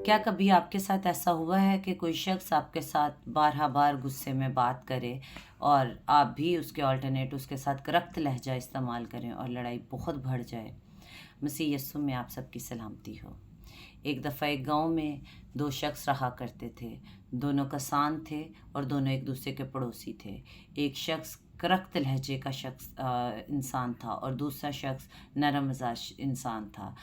क्या कभी आपके साथ ऐसा हुआ है कि कोई शख्स आपके साथ बारहा बार गुस्से में बात करे और आप भी उसके ऑल्टरनेट उसके साथ करख्त लहजा इस्तेमाल करें और लड़ाई बहुत बढ़ जाए? मसीह यस्सु में आप सबकी सलामती हो। एक दफ़ा एक गांव में दो शख्स रहा करते थे। दोनों कसान थे और दोनों एक दूसरे के पड़ोसी थे। एक शख्स करख्त लहजे का इंसान था और दूसरा शख्स नरम मिजाज इंसान था।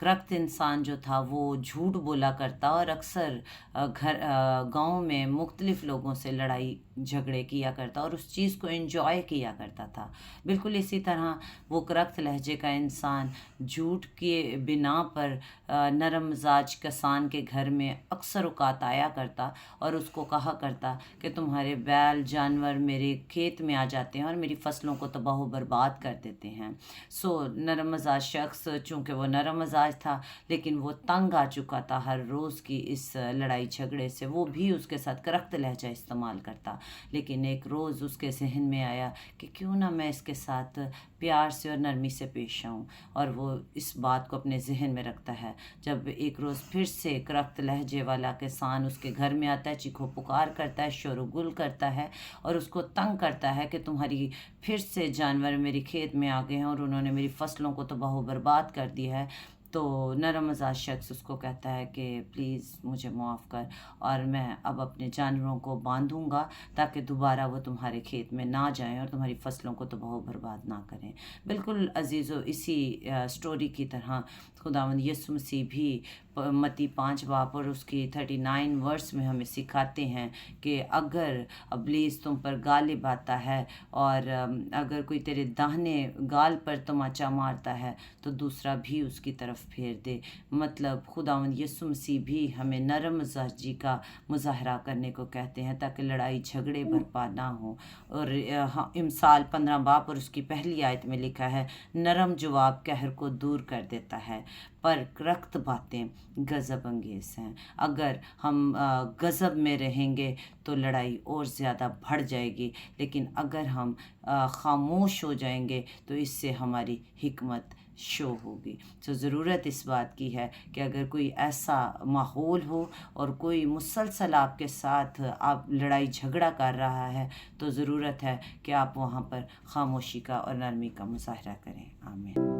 करख्त इंसान जो था वो झूठ बोला करता और अक्सर गांव में मुख्तलिफ लोगों से लड़ाई झगड़े किया करता और उस चीज़ को एंजॉय किया करता था। बिल्कुल इसी तरह वो करख्त लहजे का इंसान झूठ के बिना पर नरम मिजाज कसान के घर में अक्सर औकात आया करता और उसको कहा करता कि तुम्हारे बैल जानवर मेरे खेत में आ जाते हैं और मेरी फसलों को तबाह व बर्बाद कर देते हैं। नरम मिजाज शख्स, चूँकि वो नरम मिजाज था, लेकिन वो तंग आ चुका था हर रोज़ की इस लड़ाई झगड़े से। वो भी उसके साथ करख्त लहजा इस्तेमाल करता। लेकिन एक रोज़ उसके जहन में आया कि क्यों ना मैं इसके साथ प्यार से और नरमी से पेश आऊँ, और वो इस बात को अपने जहन में रखता है। जब एक रोज़ फिर से करख्त लहजे वाला किसान उसके घर में आता है, चीखो पुकार करता है, शोरगुल करता है और उसको तंग करता है कि तुम्हारी फिर से जानवर मेरे खेत में आ गए हैं और उन्होंने मेरी फसलों को तबाह बर्बाद कर दिया है। तो नरम मिजाज शख्स उसको कहता है कि प्लीज़ मुझे माफ़ कर और मैं अब अपने जानवरों को बांधूंगा ताकि दोबारा वो तुम्हारे खेत में ना जाएं और तुम्हारी फसलों को तबाह बर्बाद ना करें। बिल्कुल अजीज़ो, इसी स्टोरी की तरह खुदावंद यीशु मसीह भी मत्ती 5 बाब और उसकी 39 वर्स में हमें सिखाते हैं कि अगर इब्लीस तुम पर गालिब आता है और अगर कोई तेरे दाहिने गाल पर तमाचा मारता है तो दूसरा भी उसकी तरफ फेर दे। मतलब खुदावंद यीशु मसीह भी हमें नरम मिजाजी का मुजाहरा करने को कहते हैं ताकि लड़ाई झगड़े बर्पा ना हो। और इमसाल 15 बाब और उसकी पहली आयत में लिखा है, नरम जवाब कहर को दूर कर देता है पर करख्त बातें गज़ब अंगेज़ हैं। अगर हम गज़ब में रहेंगे तो लड़ाई और ज़्यादा बढ़ जाएगी, लेकिन अगर हम खामोश हो जाएंगे तो इससे हमारी हिकमत शो होगी। तो ज़रूरत इस बात की है कि अगर कोई ऐसा माहौल हो और कोई मुसलसल आपके साथ आप लड़ाई झगड़ा कर रहा है तो ज़रूरत है कि आप वहाँ पर खामोशी का और नरमी का मुजाहरा करें। आमीन।